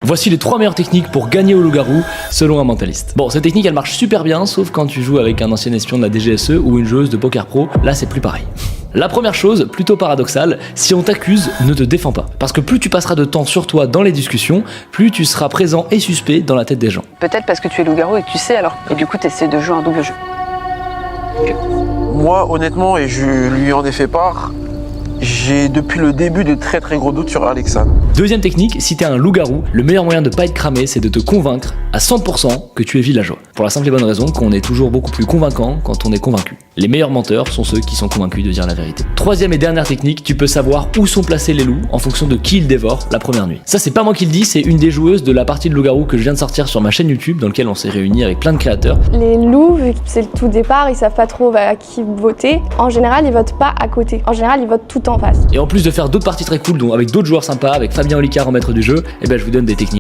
Voici les 3 meilleures techniques pour gagner au loup-garou selon un mentaliste. Bon, cette technique elle marche super bien, sauf quand tu joues avec un ancien espion de la DGSE ou une joueuse de poker pro, là c'est plus pareil. La première chose, plutôt paradoxale, si on t'accuse, ne te défends pas. Parce que plus tu passeras de temps sur toi dans les discussions, plus tu seras présent et suspect dans la tête des gens. Peut-être parce que tu es loup-garou et que tu sais alors. Et du coup, tu essaies de jouer un double jeu. Moi, honnêtement, et je lui en ai fait part, j'ai depuis le début de très gros doutes sur Alexandre. Deuxième technique, si t'es un loup-garou, le meilleur moyen de pas être cramé, c'est de te convaincre à 100% que tu es villageois. Pour la simple et bonne raison qu'on est toujours beaucoup plus convaincant quand on est convaincu. Les meilleurs menteurs sont ceux qui sont convaincus de dire la vérité. Troisième et dernière technique, tu peux savoir où sont placés les loups en fonction de qui ils dévorent la première nuit. Ça c'est pas moi qui le dis, c'est une des joueuses de la partie de loup-garou que je viens de sortir sur ma chaîne YouTube dans laquelle on s'est réunis avec plein de créateurs. Les loups, vu que c'est le tout départ, ils savent pas trop à qui voter. En général, ils votent pas à côté. En général, ils votent tout en face. Et en plus de faire d'autres parties très cool, dont avec d'autres joueurs sympas, avec Fabien Olicard en maître du jeu, et ben je vous donne des techniques.